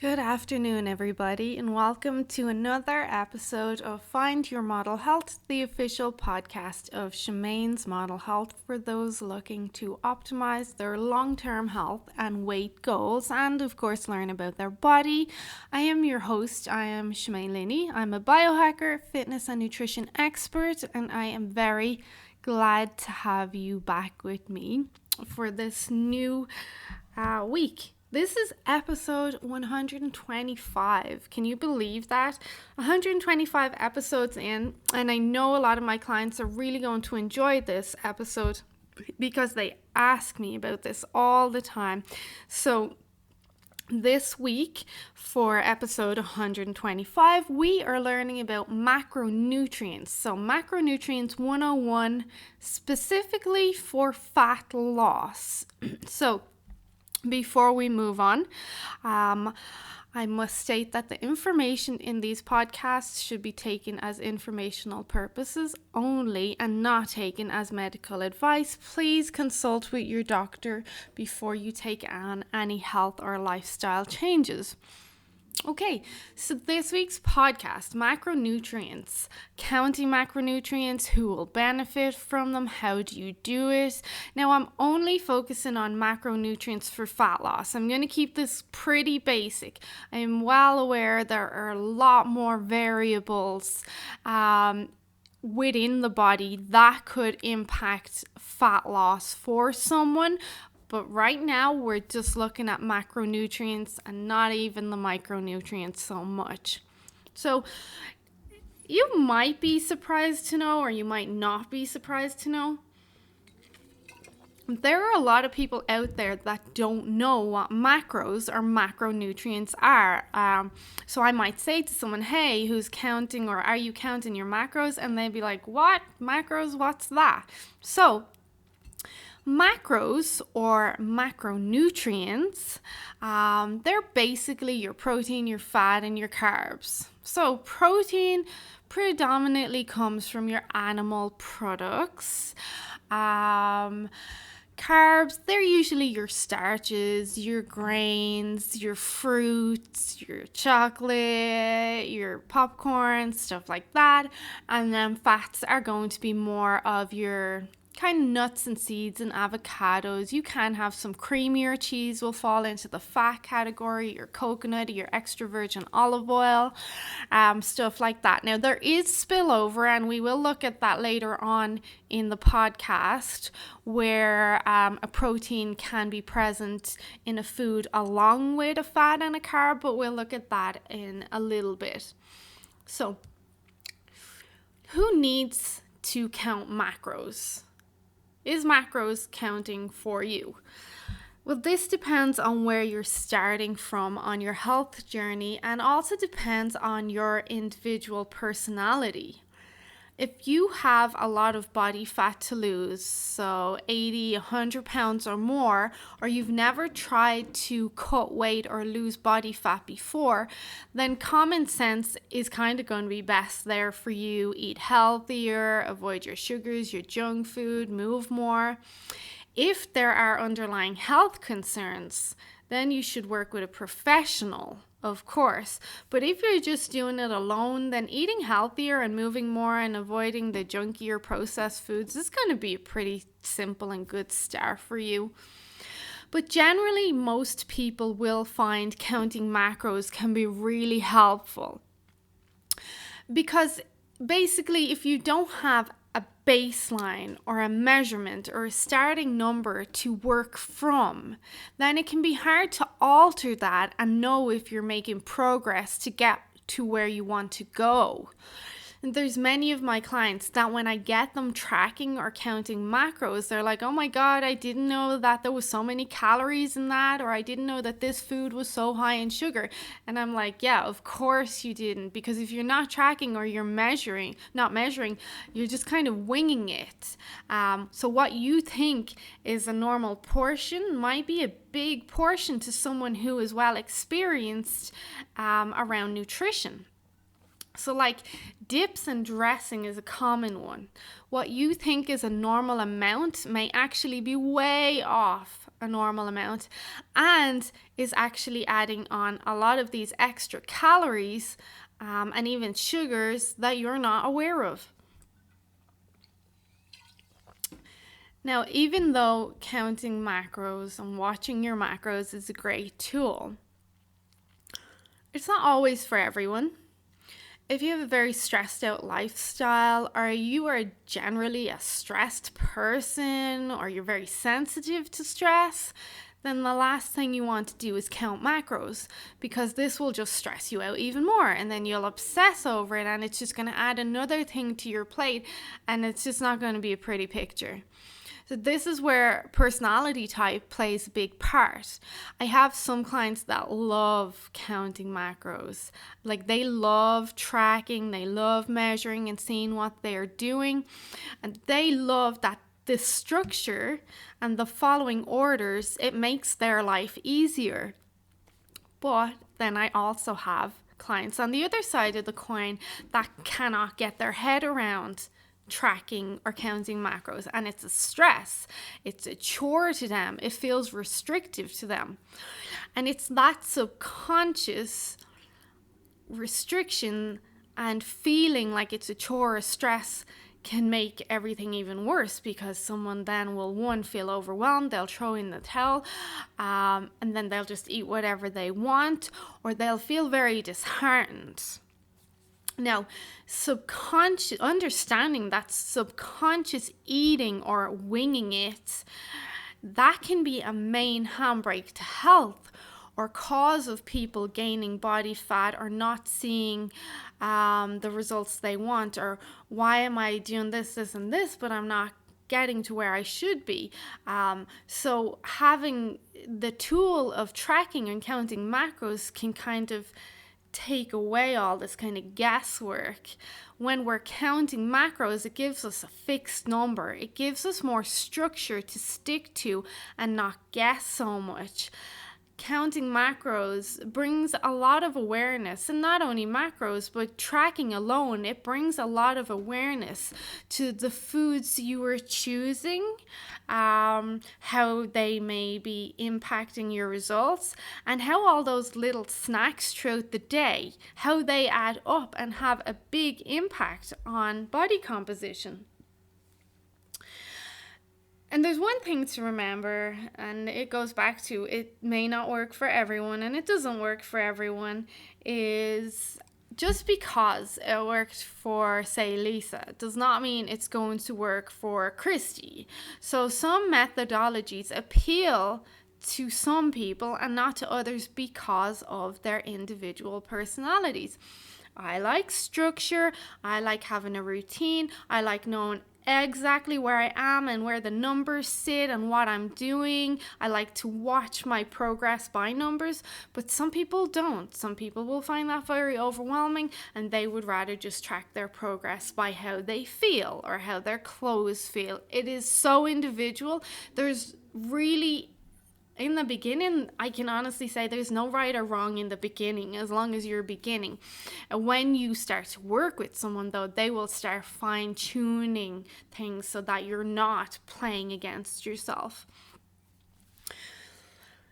Good afternoon, everybody, and welcome to another episode of Find Your Model Health, the official podcast of Shemaine's Model Health for those looking to optimize their long-term health and weight goals and, of course, learn about their body. I am your host. I am Shemaine Linney. I'm a biohacker, fitness and nutrition expert, and I am very glad to have you back with me for this new week. This is episode 125. Can you believe that? 125 episodes in, and I know a lot of my clients are really going to enjoy this episode because they ask me about this all the time. So this week, for episode 125, we are learning about macronutrients. So macronutrients 101, specifically for fat loss. So before we move on, I must state that the information in these podcasts should be taken as informational purposes only and not taken as medical advice. Please consult with your doctor before you take on any health or lifestyle changes. Okay, so this week's podcast, macronutrients, counting macronutrients, who will benefit from them, how do you do it? Now, I'm only focusing on macronutrients for fat loss. I'm going to keep this pretty basic. I am well aware there are a lot more variables within the body that could impact fat loss for someone. But right now, we're just looking at macronutrients and not even the micronutrients so much. So you might be surprised to know, or you might not be surprised to know, there are a lot of people out there that don't know what macros or macronutrients are. So I might say to someone, hey, who's counting, or are you counting your macros? And they'd be like, what? Macros? What's that? So macros or macronutrients, they're basically your protein, your fat, and your carbs. So protein predominantly comes from your animal products. Carbs, they're usually your starches, your grains, your fruits, your chocolate, your popcorn, stuff like that. And then fats are going to be more of your kind of nuts and seeds and avocados. You can have some creamier cheese will fall into the fat category, your coconut, your extra virgin olive oil, stuff like that. Now there is spillover, and we will look at that later on in the podcast, where a protein can be present in a food along with a fat and a carb, but we'll look at that in a little bit. So who needs to count macros? Is macros counting for you? Well, this depends on where you're starting from on your health journey, and also depends on your individual personality. If you have a lot of body fat to lose, so 80, 100 pounds or more, or you've never tried to cut weight or lose body fat before, then common sense is kind of going to be best there for you. Eat healthier, avoid your sugars, your junk food, move more. If there are underlying health concerns, then you should work with a professional, of course. But if you're just doing it alone, then eating healthier and moving more and avoiding the junkier processed foods is going to be a pretty simple and good start for you. But generally, most people will find counting macros can be really helpful. Because basically, if you don't have a baseline or a measurement or a starting number to work from, then it can be hard to alter that and know if you're making progress to get to where you want to go. And there's many of my clients that when I get them tracking or counting macros, they're like, oh my God, I didn't know that there was so many calories in that, or I didn't know that this food was so high in sugar. And I'm like, yeah, of course you didn't, because if you're not tracking or you're not measuring, you're just kind of winging it. So what you think is a normal portion might be a big portion to someone who is well experienced around nutrition. So like dips and dressing is a common one. What you think is a normal amount may actually be way off. a normal amount and is actually adding on a lot of these extra calories and even sugars that you're not aware of. Now, even though counting macros and watching your macros is a great tool, it's not always for everyone. If you have a very stressed out lifestyle, or you are generally a stressed person, or you're very sensitive to stress, then the last thing you want to do is count macros, because this will just stress you out even more, and then you'll obsess over it, and it's just going to add another thing to your plate, and it's just not going to be a pretty picture. So this is where personality type plays a big part. I have some clients that love counting macros. Like, they love tracking, they love measuring and seeing what they're doing. And they love that the structure and the following orders, it makes their life easier. But then I also have clients on the other side of the coin that cannot get their head around tracking or counting macros, and it's a stress, it's a chore to them, it feels restrictive to them, and it's that subconscious restriction and feeling like it's a chore or stress can make everything even worse, because someone then will, one, feel overwhelmed, they'll throw in the towel, and then they'll just eat whatever they want, or they'll feel very disheartened. Now, understanding that subconscious eating or winging it, that can be a main handbrake to health, or cause of people gaining body fat or not seeing the results they want, or why am I doing this, and this, but I'm not getting to where I should be. So having the tool of tracking and counting macros can kind of take away all this kind of guesswork. When we're counting macros, it gives us a fixed number. It gives us more structure to stick to and not guess so much. Counting macros brings a lot of awareness, and not only macros, but tracking alone, it brings a lot of awareness to the foods you are choosing, how they may be impacting your results, and how all those little snacks throughout the day, how they add up and have a big impact on body composition. And there's one thing to remember, and it goes back to, it may not work for everyone, and it doesn't work for everyone, is just because it worked for, say, Lisa, does not mean it's going to work for Christy. So some methodologies appeal to some people and not to others because of their individual personalities. I like structure, I like having a routine, I like knowing exactly where I am and where the numbers sit and what I'm doing. I like to watch my progress by numbers, but some people don't. Some people will find that very overwhelming, and they would rather just track their progress by how they feel or how their clothes feel. It is so individual. There's really, in the beginning, I can honestly say there's no right or wrong in the beginning, as long as you're beginning. And when you start to work with someone, though, they will start fine-tuning things so that you're not playing against yourself.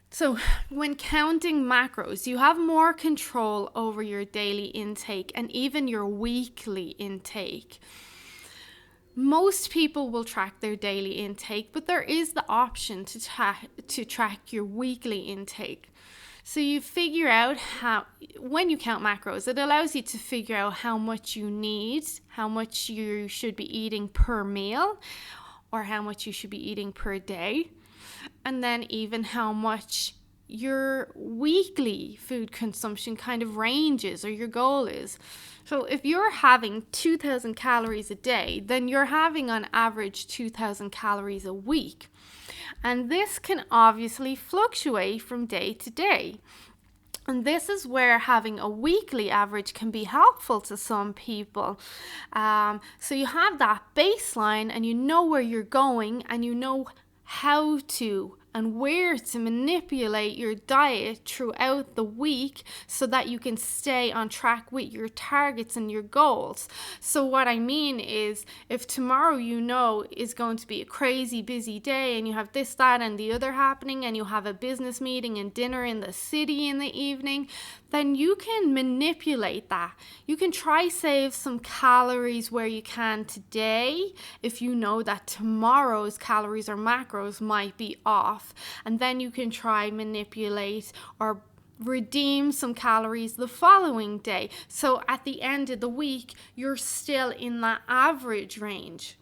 So when counting macros, you have more control over your daily intake and even your weekly intake. Most people will track their daily intake, but there is the option to track your weekly intake. So you figure out how, when you count macros, it allows you to figure out how much you need, how much you should be eating per meal, or how much you should be eating per day, and then even how much your weekly food consumption kind of ranges or your goal is. So if you're having 2,000 calories a day, then you're having on average 2,000 calories a week. And this can obviously fluctuate from day to day. And this is where having a weekly average can be helpful to some people. So you have that baseline and you know where you're going and you know how to and where to manipulate your diet throughout the week so that you can stay on track with your targets and your goals. So what I mean is, if tomorrow is going to be a crazy busy day and you have this, that, and the other happening, and you have a business meeting and dinner in the city in the evening, then you can manipulate that. You can try save some calories where you can today if you know that tomorrow's calories or macros might be off. And then you can try manipulate or redeem some calories the following day. So at the end of the week, you're still in that average range.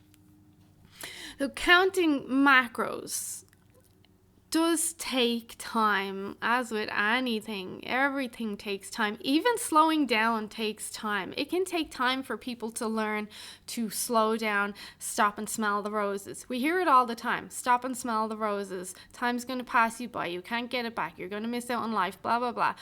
So counting macros does take time. As with anything, everything takes time. Even slowing down takes time. It can take time for people to learn to slow down, stop and smell the roses. We hear it all the time. Stop and smell the roses. Time's going to pass you by. You can't get it back. You're going to miss out on life, blah, blah, blah.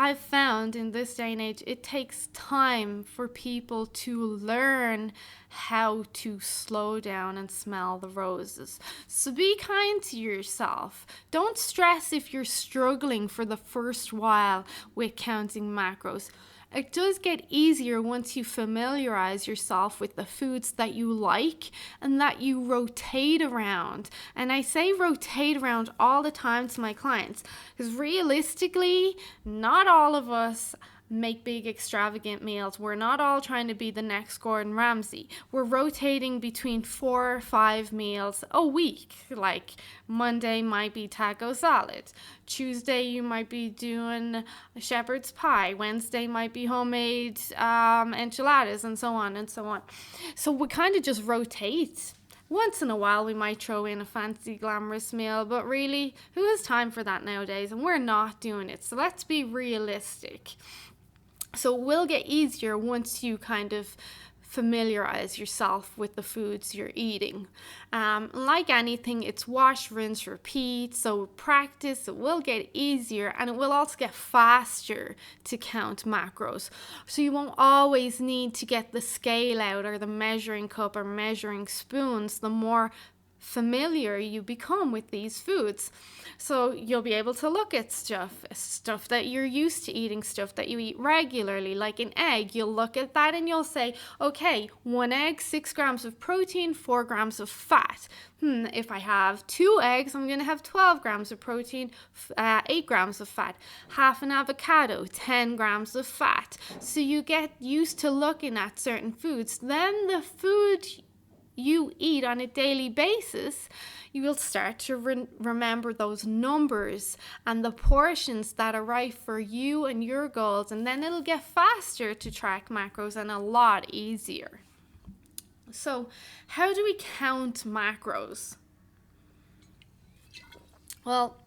I've found in this day and age, it takes time for people to learn how to slow down and smell the roses. So be kind to yourself. Don't stress if you're struggling for the first while with counting macros. It does get easier once you familiarize yourself with the foods that you like and that you rotate around. And I say rotate around all the time to my clients because realistically, not all of us make big extravagant meals. We're not all trying to be the next Gordon Ramsay. We're rotating between 4 or 5 meals a week. Like Monday might be taco salad. Tuesday you might be doing a shepherd's pie. Wednesday might be homemade enchiladas, and so on and so on. So we kind of just rotate. Once in a while we might throw in a fancy glamorous meal, but really, who has time for that nowadays? And we're not doing it. So let's be realistic. So it will get easier once you kind of familiarize yourself with the foods you're eating. Like anything, it's wash, rinse, repeat. So practice, it will get easier, and it will also get faster to count macros. So you won't always need to get the scale out or the measuring cup or measuring spoons the more familiar you become with these foods. So you'll be able to look at stuff that you're used to eating, stuff that you eat regularly, like an egg. You'll look at that and you'll say, okay, 1 egg, 6 grams of protein, 4 grams of fat. If I have 2 eggs, I'm going to have 12 grams of protein, 8 grams of fat. Half an avocado, 10 grams of fat. So you get used to looking at certain foods. Then the food you eat on a daily basis, you will start to remember those numbers and the portions that are right for you and your goals, and then it'll get faster to track macros and a lot easier. So how do we count macros? Well,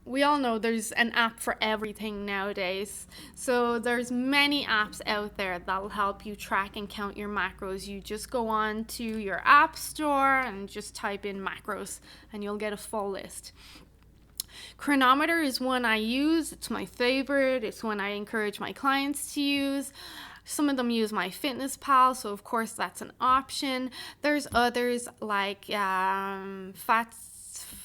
we all know there's an app for everything nowadays. So there's many apps out there that'll help you track and count your macros. You just go on to your app store and just type in macros and you'll get a full list. Chronometer is one I use. It's my favorite. It's one I encourage my clients to use. Some of them use MyFitnessPal, so of course that's an option. There's others like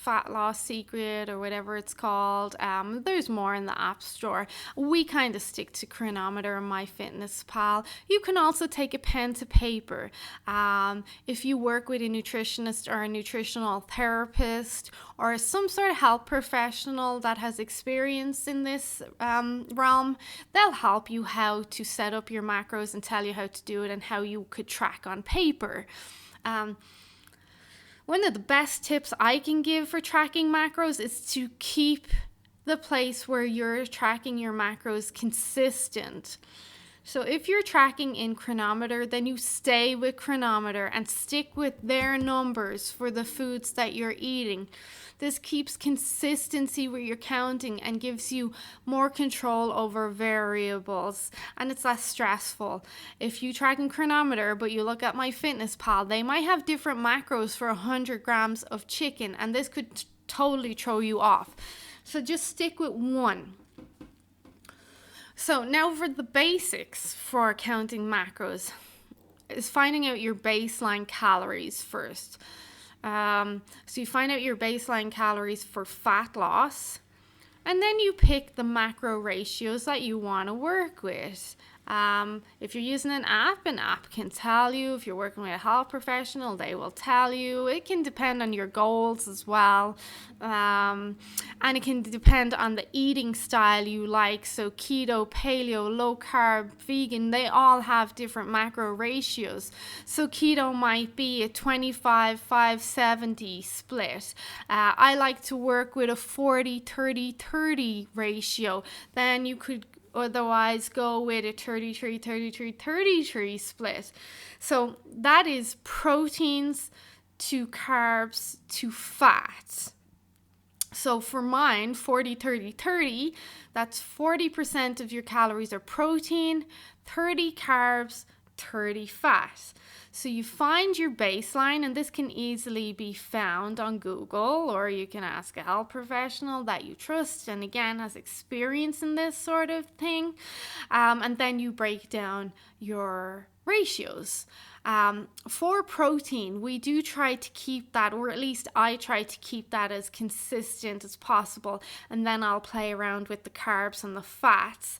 Fat Loss Secret or whatever it's called. There's more in the App Store. We kind of stick to Chronometer and MyFitnessPal. You can also take a pen to paper. If you work with a nutritionist or a nutritional therapist or some sort of health professional that has experience in this realm, they'll help you how to set up your macros and tell you how to do it and how you could track on paper. One of the best tips I can give for tracking macros is to keep the place where you're tracking your macros consistent. So if you're tracking in Chronometer, then you stay with Chronometer and stick with their numbers for the foods that you're eating. This keeps consistency where you're counting and gives you more control over variables, and it's less stressful. If you track in Chronometer but you look at MyFitnessPal, they might have different macros for 100 grams of chicken, and this could totally throw you off. So just stick with one. So now for the basics for counting macros is finding out your baseline calories first. So you find out your baseline calories for fat loss, and then you pick the macro ratios that you want to work with. If you're using an app can tell you. If you're working with a health professional, they will tell you. It can depend on your goals as well. And it can depend on the eating style you like. So keto, paleo, low carb, vegan, they all have different macro ratios. So keto might be a 25-5-70 split. I like to work with a 40-30-30 ratio. Then you could otherwise go with a 33-33-33 split. So that is proteins to carbs to fat. So for mine, 40-30-30, that's 40% of your calories are protein, 30 carbs, 30 fat. So you find your baseline, and this can easily be found on Google, or you can ask a health professional that you trust and again has experience in this sort of thing. And then you break down your ratios. For protein, we do try to keep that, or at least I try to keep that as consistent as possible. And then I'll play around with the carbs and the fats,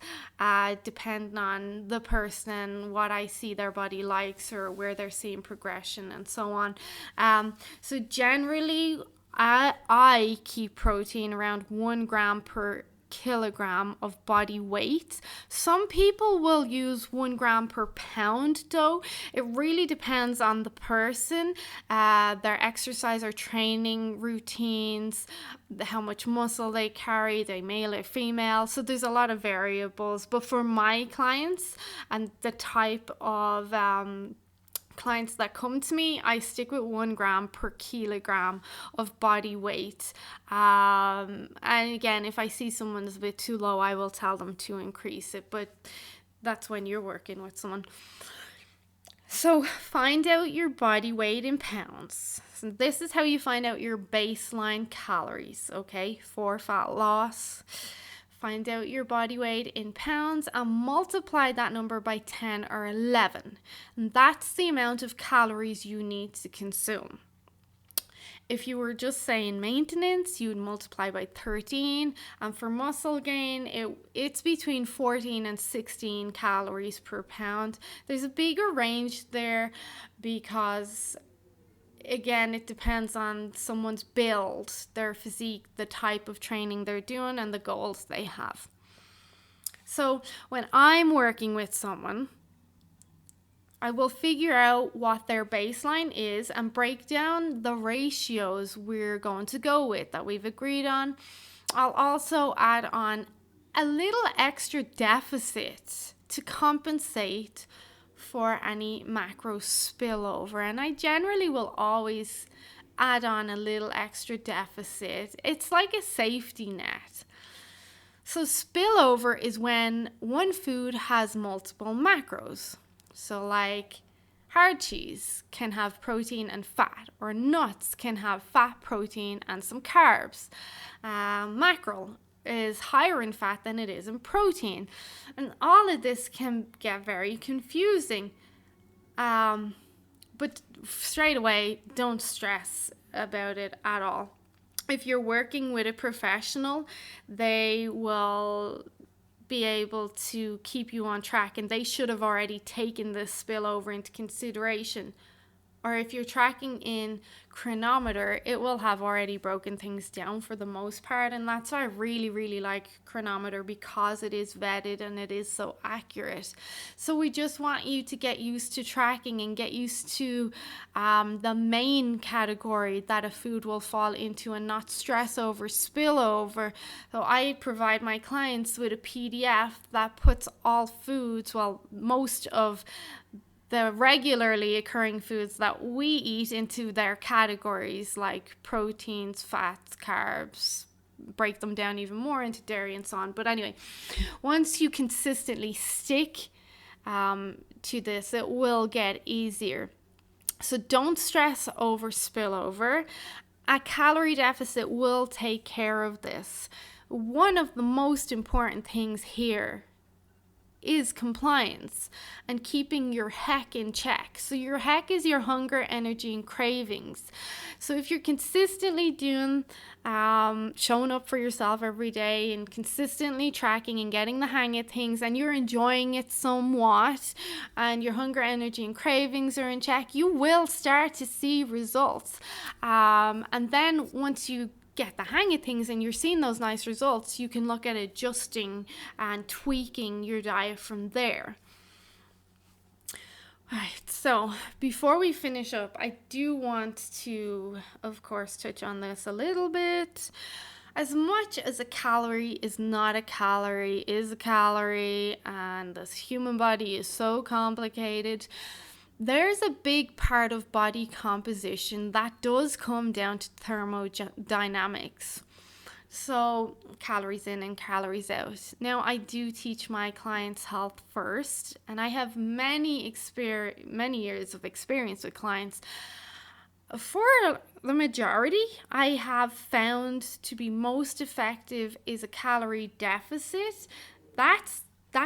depending on the person, what I see their body likes, or where they're seeing progression and so on. So generally, I keep protein around 1 gram per kilogram of body weight. Some people will use 1 gram per pound though. It really depends on the person, their exercise or training routines, how much muscle they carry, they male or female. So there's a lot of variables. But for my clients and the type of clients that come to me, I stick with 1 gram per kilogram of body weight. And again, if I see someone's a bit too low, I will tell them to increase it. But that's when you're working with someone. So find out your body weight in pounds. So this is how you find out your baseline calories, okay, for fat loss. Find out your body weight in pounds and multiply that number by 10 or 11. And that's the amount of calories you need to consume. If you were just saying maintenance, you would multiply by 13. And for muscle gain, it's between 14 and 16 calories per pound. There's a bigger range there because, again, it depends on someone's build, their physique, the type of training they're doing, and the goals they have. So when I'm working with someone, I will figure out what their baseline is and break down the ratios we're going to go with that we've agreed on. I'll also add on a little extra deficit to compensate for any macro spillover, and I generally will always add on a little extra deficit. It's like a safety net. So spillover is when one food has multiple macros. So like hard cheese can have protein and fat, or nuts can have fat, protein, and some carbs. Mackerel is higher in fat than it is in protein. And all of this can get very confusing. But straight away, don't stress about it at all. If you're working with a professional, they will be able to keep you on track, and they should have already taken this spillover into consideration. Or if you're tracking in Chronometer, it will have already broken things down for the most part, and that's why I really, really like Chronometer, because it is vetted and it is so accurate. So we just want you to get used to tracking and get used to the main category that a food will fall into, and not stress over spillover. So I provide my clients with a PDF that puts all foods, well, most of the regularly occurring foods that we eat, into their categories like proteins, fats, carbs, break them down even more into dairy and so on. But anyway, once you consistently stick to this, it will get easier. So don't stress over spillover. A calorie deficit will take care of this. One of the most important things here is compliance and keeping your heck in check. So your heck is your hunger, energy, and cravings. So if you're consistently doing, showing up for yourself every day and consistently tracking and getting the hang of things, and you're enjoying it somewhat, and your hunger, energy, and cravings are in check, you will start to see results. And then once you get the hang of things and you're seeing those nice results, you can look at adjusting and tweaking your diet from there. Right, so before we finish up, I do want to, of course, touch on this a little bit. As much as a calorie is not a calorie, is a calorie, and this human body is so complicated, there's a big part of body composition that does come down to thermodynamics. So calories in and calories out. Now, I do teach my clients health first, and I have many years of experience with clients. For the majority, I have found to be most effective is a calorie deficit. That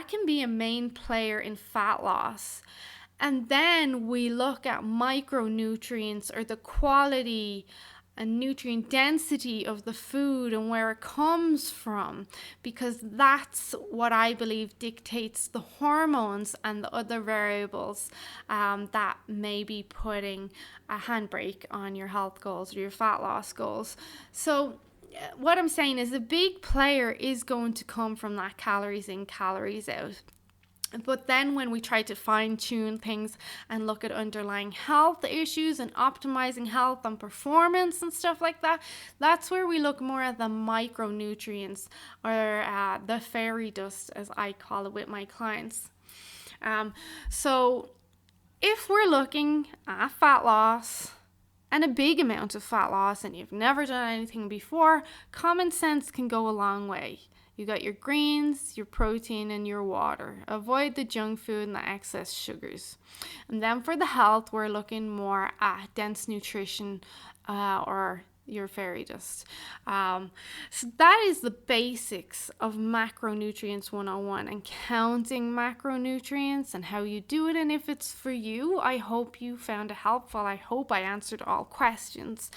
can be a main player in fat loss. And then we look at micronutrients, or the quality and nutrient density of the food and where it comes from, because that's what I believe dictates the hormones and the other variables that may be putting a handbrake on your health goals or your fat loss goals. So what I'm saying is, a big player is going to come from that calories in, calories out. But then when we try to fine tune things and look at underlying health issues and optimizing health and performance and stuff like that, that's where we look more at the micronutrients, or the fairy dust, as I call it with my clients. So if we're looking at fat loss, and a big amount of fat loss, and you've never done anything before, common sense can go a long way. You got your greens, your protein, and your water. Avoid the junk food and the excess sugars. And then for the health, we're looking more at dense nutrition, or your fairy dust. So that is the basics of Macronutrients 101, and counting macronutrients and how you do it. And if it's for you, I hope you found it helpful. I hope I answered all questions.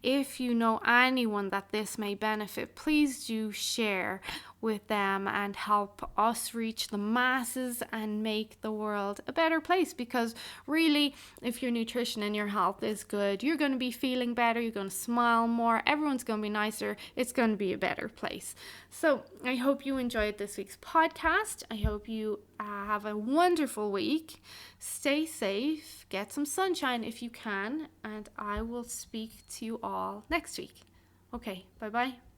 If you know anyone that this may benefit, please do share with them and help us reach the masses and make the world a better place. Because really, if your nutrition and your health is good, you're going to be feeling better, you're going to smile more, everyone's going to be nicer, it's going to be a better place. So I hope you enjoyed this week's podcast. I hope you have a wonderful week. Stay safe, get some sunshine if you can, and I will speak to you all next week. Okay, bye-bye.